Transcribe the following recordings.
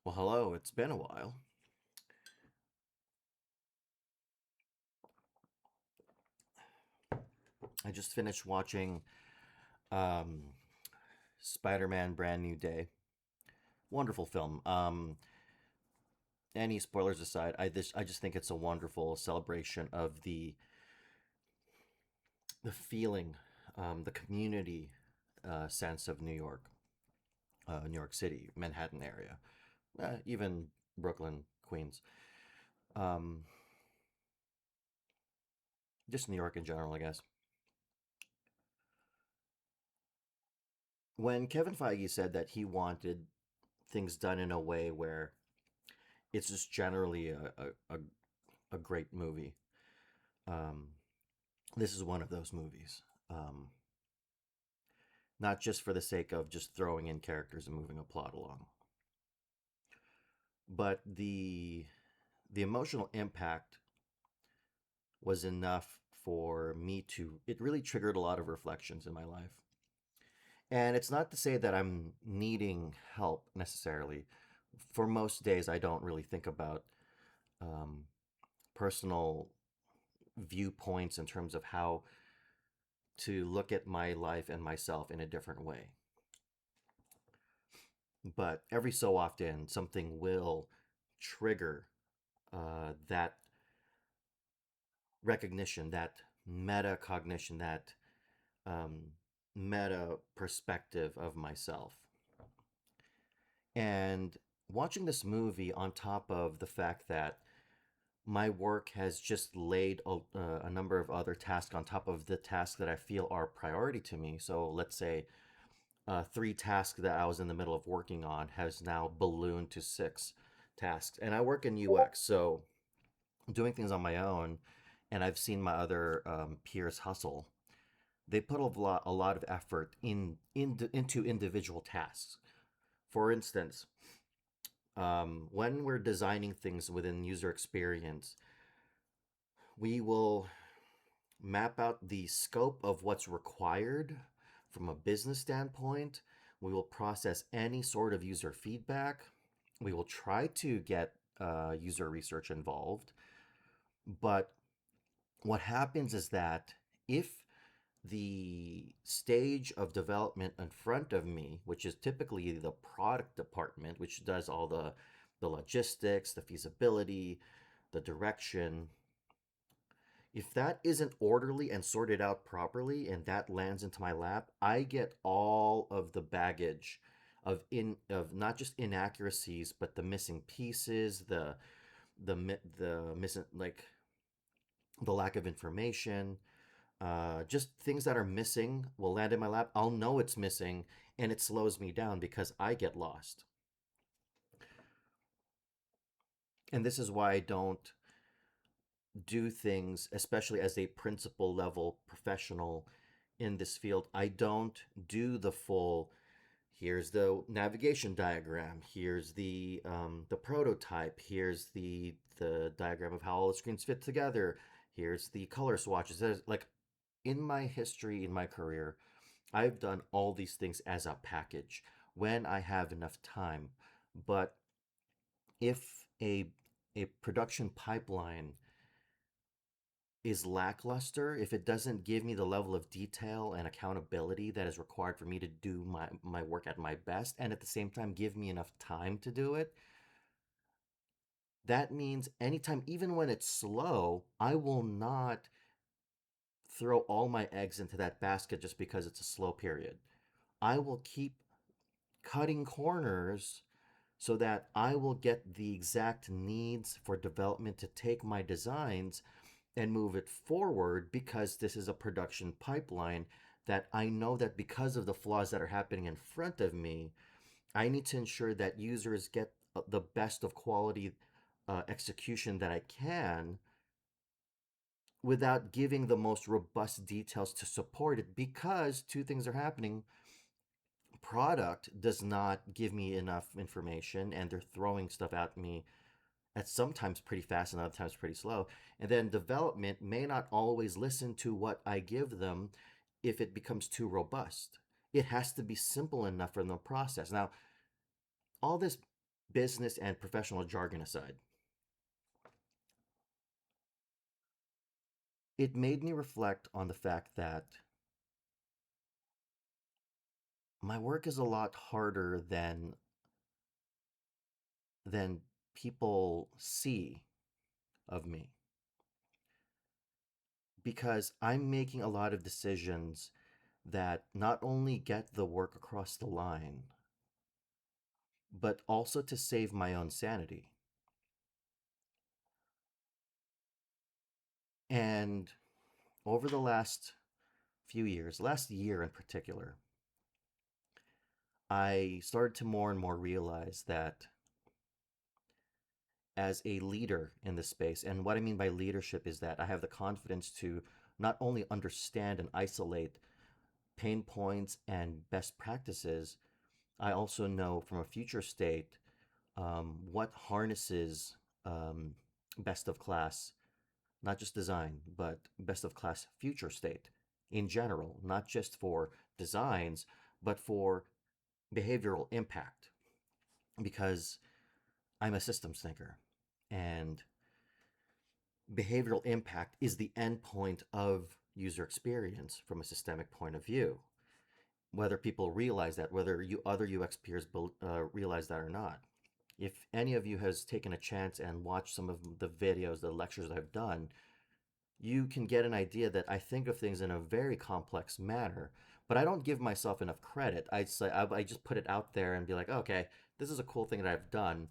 Well, hello, it's been a while. I just finished watching um, Spider-Man Brand New Day. Wonderful film. Any spoilers aside, I just think it's a wonderful celebration of the feeling, the community sense of New York City, Manhattan area, even Brooklyn, Queens, um, just New York in general, I guess. When Kevin Feige said that he wanted things done in a way where it's just generally a great movie. Um, this is one of those movies. Um, Not just for the sake of just throwing in characters and moving a plot along, but the emotional impact was enough for me to. It really triggered a lot of reflections in my life. And it's not to say that I'm needing help necessarily. For most days, I don't really think about um, personal viewpoints in terms of how to look at my life and myself in a different way. But every so often, something will trigger that recognition, that metacognition, that um, meta perspective of myself. And watching this movie on top of the fact that my work has just laid a number of other tasks on top of the tasks that I feel are priority to me. So let's say three tasks that I was in the middle of working on has now ballooned to six tasks. And I work in UX, so doing things on my own, and I've seen my other peers hustle. They put a lot of effort into individual tasks. For instance, when we're designing things within user experience, we will map out the scope of what's required from a business standpoint. We will process any sort of user feedback. We will try to get user research involved. But what happens is that if the stage of development in front of me, which is typically the product department, which does all the logistics, the feasibility, the direction, if that isn't orderly and sorted out properly and that lands into my lap, I get all of the baggage of not just inaccuracies, but the missing pieces, the missing, like, the lack of information, just things that are missing will land in my lap. I'll know it's missing, and it slows me down because I get lost. And this is why I don't do things, especially as a principal level professional in this field. I don't do the full. Here's the navigation diagram. Here's the prototype. Here's the diagram of how all the screens fit together. Here's the color swatches. There's, like, in my history, in my career, I've done all these things as a package when I have enough time. But if a production pipeline is lackluster, if it doesn't give me the level of detail and accountability that is required for me to do my work at my best, and at the same time give me enough time to do it, that means anytime, even when it's slow, I will not throw all my eggs into that basket just because it's a slow period. I will keep cutting corners so that I will get the exact needs for development to take my designs and move it forward, because this is a production pipeline that I know that because of the flaws that are happening in front of me, I need to ensure that users get the best of quality execution that I can without giving the most robust details to support it, because two things are happening. Product does not give me enough information, and they're throwing stuff at me at sometimes pretty fast and other times pretty slow. And then development may not always listen to what I give them if it becomes too robust. It has to be simple enough for them to process. Now, all this business and professional jargon aside, it made me reflect on the fact that my work is a lot harder than people see of me because I'm making a lot of decisions that not only get the work across the line, but also to save my own sanity. And over the last few years, last year in particular, I started to more and more realize that as a leader in this space, and what I mean by leadership is that I have the confidence to not only understand and isolate pain points and best practices, I also know from a future state what harnesses um, best of class, not just design, but best of class future state in general, not just for designs, but for behavioral impact. Because I'm a systems thinker, and behavioral impact is the endpoint of user experience from a systemic point of view. Whether people realize that, whether you other UX peers realize that or not. If any of you has taken a chance and watched some of the videos, the lectures I've done, you can get an idea that I think of things in a very complex manner, but I don't give myself enough credit. I just put it out there and be like, okay, this is a cool thing that I've done,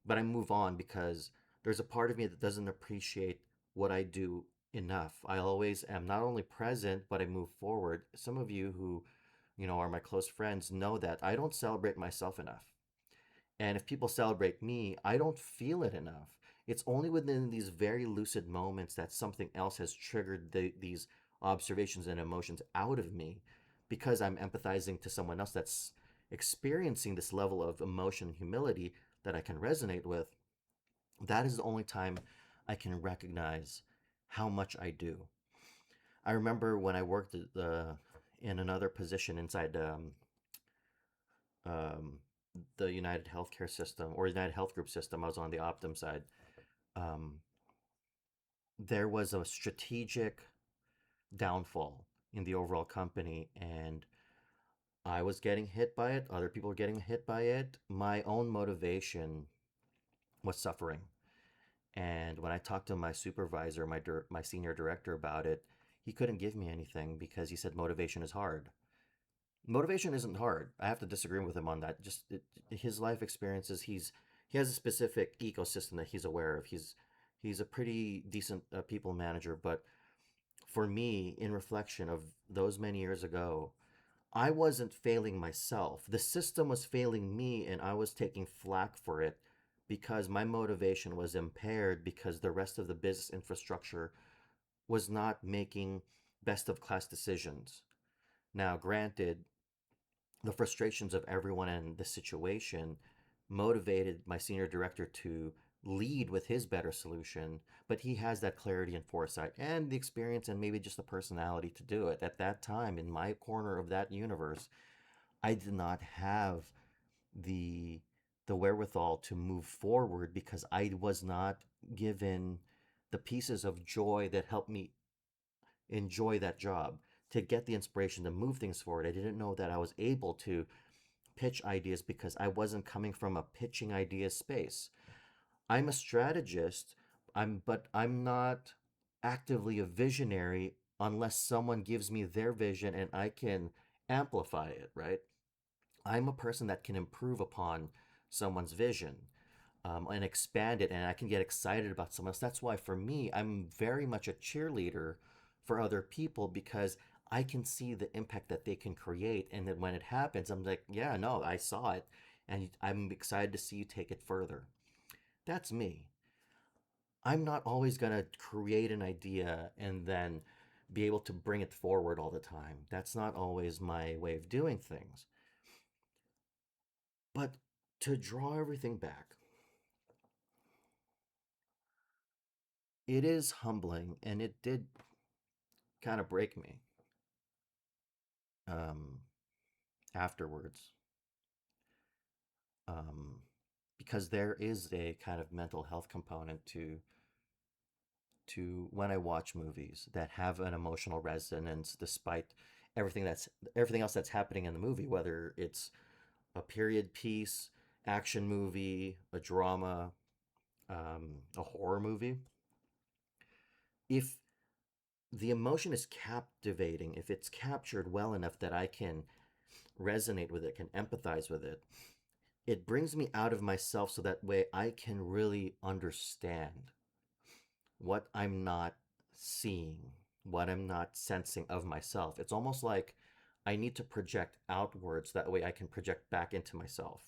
but I move on because there's a part of me that doesn't appreciate what I do enough. I always am not only present, but I move forward. Some of you who, are my close friends know that I don't celebrate myself enough. And if people celebrate me, I don't feel it enough. It's only within these very lucid moments that something else has triggered these observations and emotions out of me because I'm empathizing to someone else that's experiencing this level of emotion and humility that I can resonate with. That is the only time I can recognize how much I do. I remember when I worked in another position inside um, the United Healthcare system or United Health Group system. I was on the Optum side. Um, there was a strategic downfall in the overall company, and I was getting hit by it. Other people were getting hit by it. My own motivation was suffering. And when I talked to my supervisor, my senior director about it, he couldn't give me anything because he said motivation is hard. Motivation isn't hard. I have to disagree with him on that. His life experiences, he has a specific ecosystem that he's aware of. He's a pretty decent people manager, but for me, in reflection of those many years ago, I wasn't failing myself. The system was failing me, and I was taking flack for it because my motivation was impaired because the rest of the business infrastructure was not making best of class decisions. Now, granted, the frustrations of everyone in the situation motivated my senior director to lead with his better solution, but he has that clarity and foresight and the experience and maybe just the personality to do it. At that time, in my corner of that universe, I did not have the the wherewithal to move forward because I was not given the pieces of joy that helped me enjoy that job to get the inspiration to move things forward. I didn't know that I was able to pitch ideas because I wasn't coming from a pitching ideas space. I'm a strategist, but I'm not actively a visionary unless someone gives me their vision and I can amplify it, right? I'm a person that can improve upon someone's vision and expand it, and I can get excited about someone else. That's why for me, I'm very much a cheerleader for other people because I can see the impact that they can create. And then when it happens, I'm like, yeah, no, I saw it, and I'm excited to see you take it further. That's me. I'm not always going to create an idea and then be able to bring it forward all the time. That's not always my way of doing things. But to draw everything back, it is humbling and it did kind of break me um, afterwards. Um, because there is a kind of mental health component to when I watch movies that have an emotional resonance despite everything else that's happening in the movie, whether it's a period piece, action movie, a drama, a horror movie. If the emotion is captivating, if it's captured well enough that I can resonate with it, can empathize with it, it brings me out of myself so that way I can really understand what I'm not seeing, what I'm not sensing of myself. It's almost like I need to project outwards. That way I can project back into myself.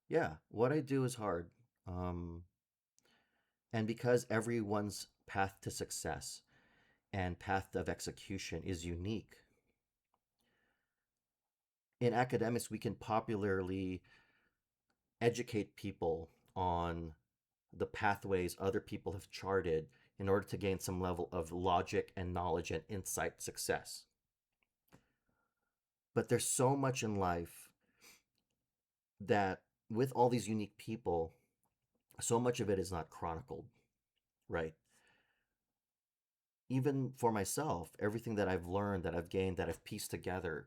Yeah, what I do is hard. Um, and because everyone's path to success and path of execution is unique, in academics, we can popularly educate people on the pathways other people have charted in order to gain some level of logic and knowledge and insight success. But there's so much in life that, with all these unique people, so much of it is not chronicled, right? Even for myself, everything that I've learned, that I've gained, that I've pieced together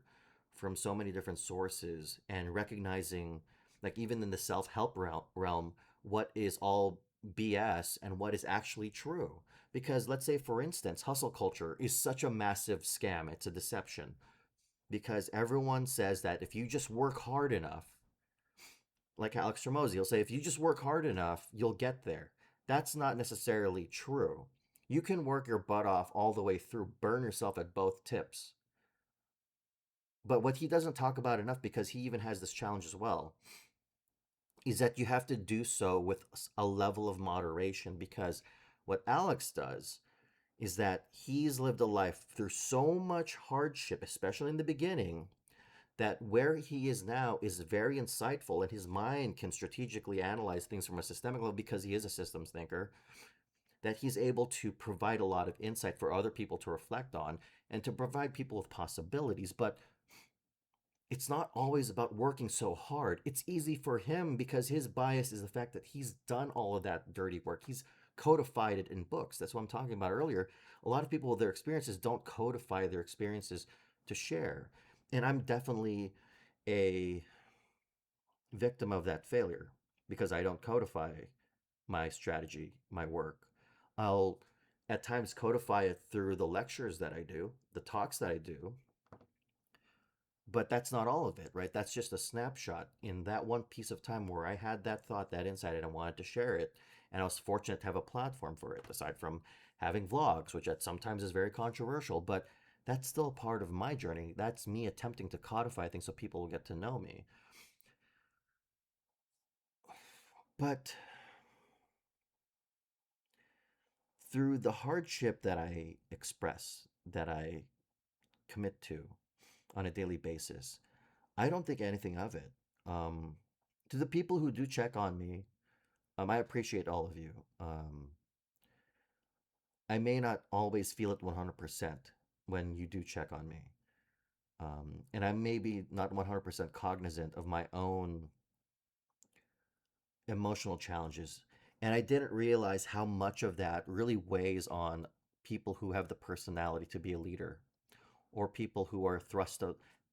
from so many different sources, and recognizing, like, even in the self help realm, what is all BS and what is actually true. Because let's say, for instance, hustle culture is such a massive scam, it's a deception. Because everyone says that if you just work hard enough, like Alex Ramosi, he'll say, if you just work hard enough, you'll get there. That's not necessarily true. You can work your butt off all the way through, burn yourself at both tips. But what he doesn't talk about enough, because he even has this challenge as well, is that you have to do so with a level of moderation. Because what Alex does is that he's lived a life through so much hardship, especially in the beginning, that where he is now is very insightful, and his mind can strategically analyze things from a systemic level because he is a systems thinker, that he's able to provide a lot of insight for other people to reflect on and to provide people with possibilities. But it's not always about working so hard. It's easy for him because his bias is the fact that he's done all of that dirty work. He's codified it in books. That's what I'm talking about earlier. A lot of people with their experiences don't codify their experiences to share. And I'm definitely a victim of that failure because I don't codify my strategy, my work. I'll at times codify it through the lectures that I do, the talks that I do, but that's not all of it, right? That's just a snapshot in that one piece of time where I had that thought, that insight, and I wanted to share it. And I was fortunate to have a platform for it, aside from having vlogs, which at sometimes is very controversial, but that's still part of my journey. That's me attempting to codify things so people will get to know me. But through the hardship that I express, that I commit to on a daily basis, I don't think anything of it. Um, to the people who do check on me, I appreciate all of you. I may not always feel it 100% when you do check on me. And I may be not 100% cognizant of my own emotional challenges. And I didn't realize how much of that really weighs on people who have the personality to be a leader, or people who are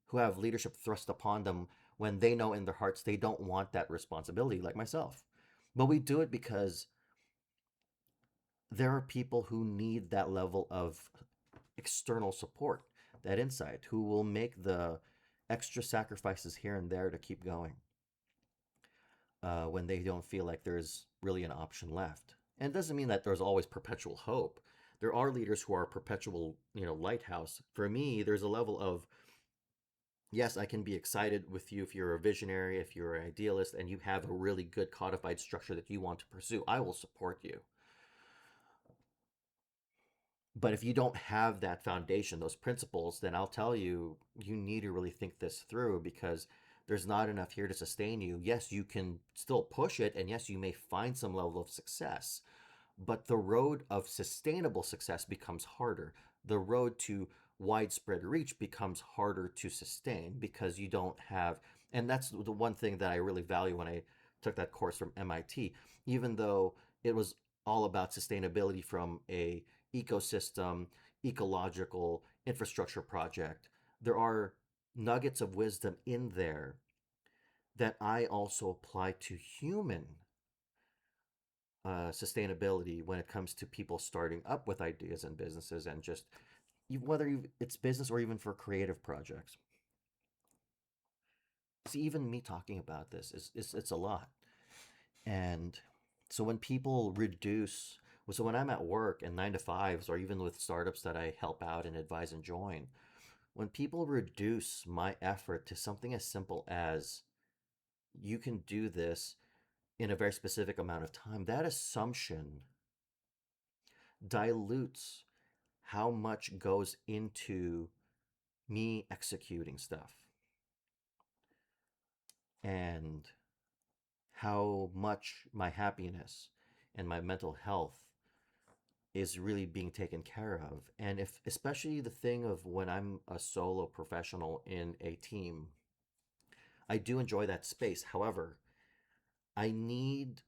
who have leadership thrust upon them when they know in their hearts they don't want that responsibility, like myself. But we do it because there are people who need that level of external support, that insight, who will make the extra sacrifices here and there to keep going when they don't feel like there's really an option left. And it doesn't mean that there's always perpetual hope. There are leaders who are perpetual, lighthouse. For me, there's a level of, yes, I can be excited with you if you're a visionary, if you're an idealist, and you have a really good codified structure that you want to pursue. I will support you. But if you don't have that foundation, those principles, then I'll tell you, you need to really think this through, because there's not enough here to sustain you. Yes, you can still push it, and yes, you may find some level of success, but the road of sustainable success becomes harder. The road to widespread reach becomes harder to sustain because you don't have, and that's the one thing that I really value when I took that course from MIT, even though it was all about sustainability from a ecosystem, ecological infrastructure project. There are nuggets of wisdom in there that I also apply to human sustainability when it comes to people starting up with ideas and businesses and just whether it's business or even for creative projects. See, even me talking about this is it's a lot. And so when people reduce, so when I'm at work and 9 to 5s, or even with startups that I help out and advise and join, when people reduce my effort to something as simple as you can do this in a very specific amount of time, that assumption dilutes how much goes into me executing stuff and how much my happiness and my mental health is really being taken care of. And if, especially the thing of when I'm a solo professional in a team, I do enjoy that space. However, I need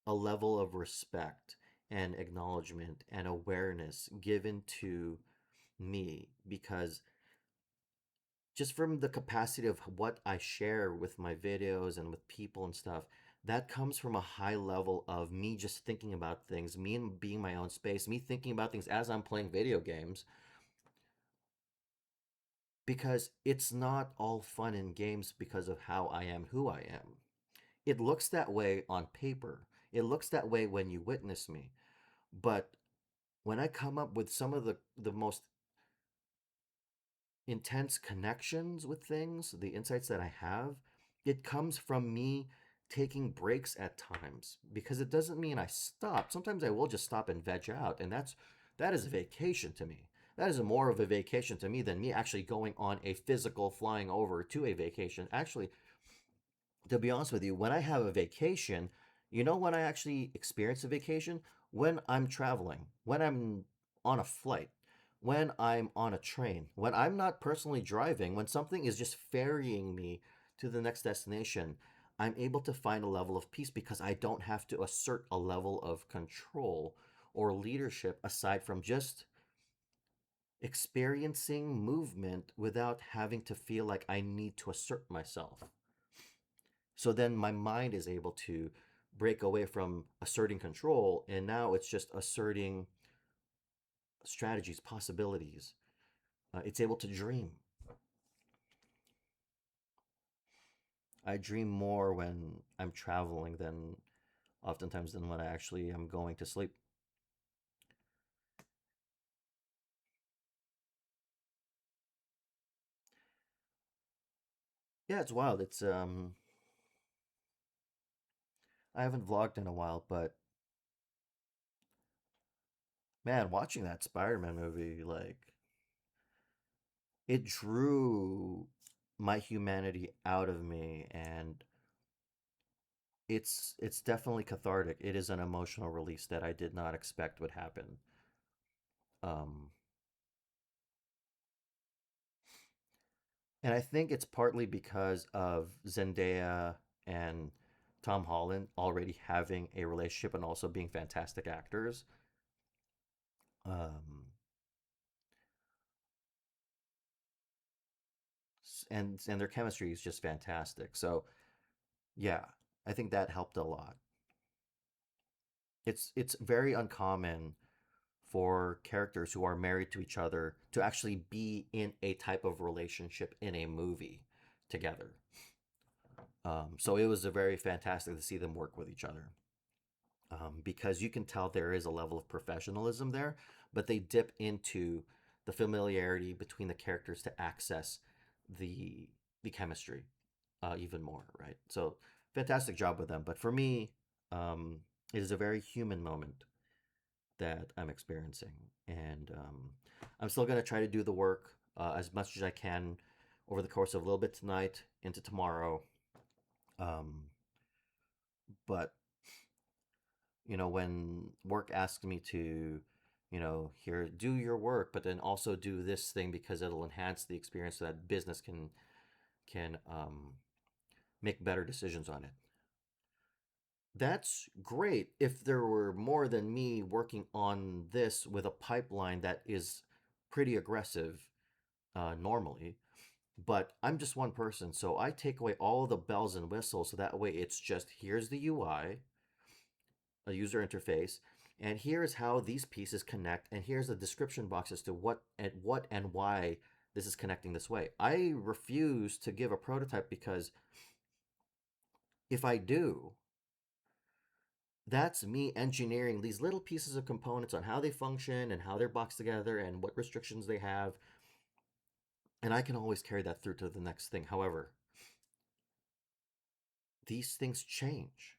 a level of respect and acknowledgement and awareness given to me because just from the capacity of what I share with my videos and with people and stuff, that comes from a high level of me just thinking about things, me and being my own space, me thinking about things as I'm playing video games, because it's not all fun and games because of how I am who I am. It looks that way on paper. It looks that way when you witness me. But when I come up with some of the most intense connections with things, the insights that I have, it comes from me taking breaks at times because it doesn't mean I stop. Sometimes I will just stop and veg out, and that is a vacation to me. That is more of a vacation to me than me actually going on a physical flying over to a vacation. Actually, to be honest with you, when I have a vacation, you know when I actually experience a vacation? When I'm traveling, when I'm on a flight, when I'm on a train, when I'm not personally driving, when something is just ferrying me to the next destination, I'm able to find a level of peace because I don't have to assert a level of control or leadership aside from just experiencing movement without having to feel like I need to assert myself. So then my mind is able to break away from asserting control, and now it's just asserting strategies, possibilities. It's able to dream. I dream more when I'm traveling than oftentimes than when I actually am going to sleep. Yeah, it's wild. It's I haven't vlogged in a while, but man, watching that Spider-Man movie, like it drew my humanity out of me, and it's definitely cathartic. It is an emotional release that I did not expect would happen. Um, and I think it's partly because of Zendaya and Tom Holland already having a relationship and also being fantastic actors. Um, and their chemistry is just fantastic. So yeah, I think that helped a lot. It's very uncommon for characters who are married to each other to actually be in a type of relationship in a movie together. So it was a very fantastic to see them work with each other, because you can tell there is a level of professionalism there, but they dip into the familiarity between the characters to access the the chemistry even more, right? So fantastic job with them. But for me, it is a very human moment that I'm experiencing. And I'm still going to try to do the work as much as I can over the course of a little bit tonight into tomorrow. Um, but, when work asks me to here, do your work, but then also do this thing because it'll enhance the experience so that business can make better decisions on it. That's great if there were more than me working on this with a pipeline that is pretty aggressive normally. But I'm just one person, so I take away all of the bells and whistles so that way it's just here's the UI, a user interface, and here's how these pieces connect, and here's the description box as to what and why this is connecting this way. I refuse to give a prototype because if I do, that's me engineering these little pieces of components on how they function and how they're boxed together and what restrictions they have. And I can always carry that through to the next thing. However, these things change.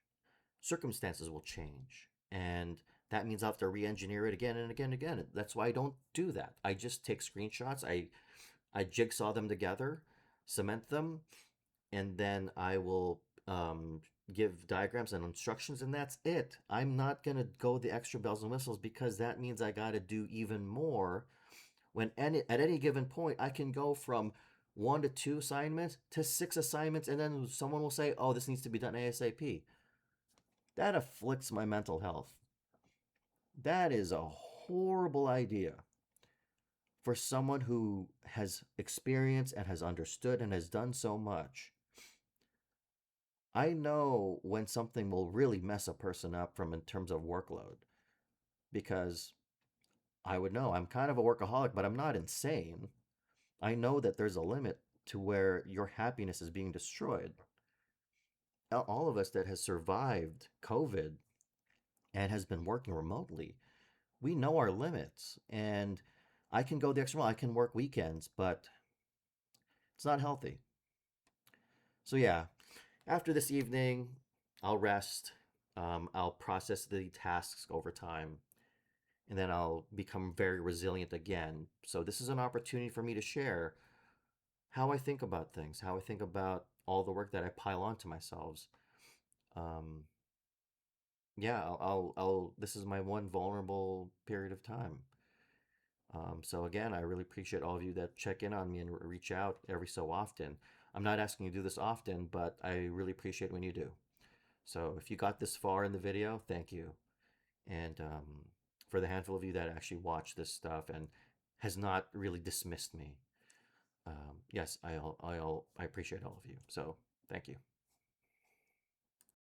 Circumstances will change. And that means I'll have to re-engineer it again and again and again. That's why I don't do that. I just take screenshots, I jigsaw them together, cement them, and then I will give diagrams and instructions, and that's it. I'm not gonna go the extra bells and whistles because that means I gotta do even more. At any given point, I can go from 1 to 2 assignments to 6 assignments, and then someone will say, "Oh, this needs to be done ASAP." That afflicts my mental health. That is a horrible idea for someone who has experienced and has understood and has done so much. I know when something will really mess a person up from in terms of workload because I would know I'm kind of a workaholic, but I'm not insane. I know that there's a limit to where your happiness is being destroyed. All of us that has survived COVID and has been working remotely, we know our limits. And I can go the extra mile. I can work weekends, but it's not healthy. So yeah, after this evening, I'll rest. I'll process the tasks over time, and then I'll become very resilient again. So this is an opportunity for me to share how I think about things, how I think about all the work that I pile onto myself. Um, yeah, this is my one vulnerable period of time. So again, I really appreciate all of you that check in on me and reach out every so often. I'm not asking you to do this often, but I really appreciate when you do. So if you got this far in the video, thank you. And for the handful of you that actually watch this stuff and has not really dismissed me, yes, I appreciate all of you. So thank you.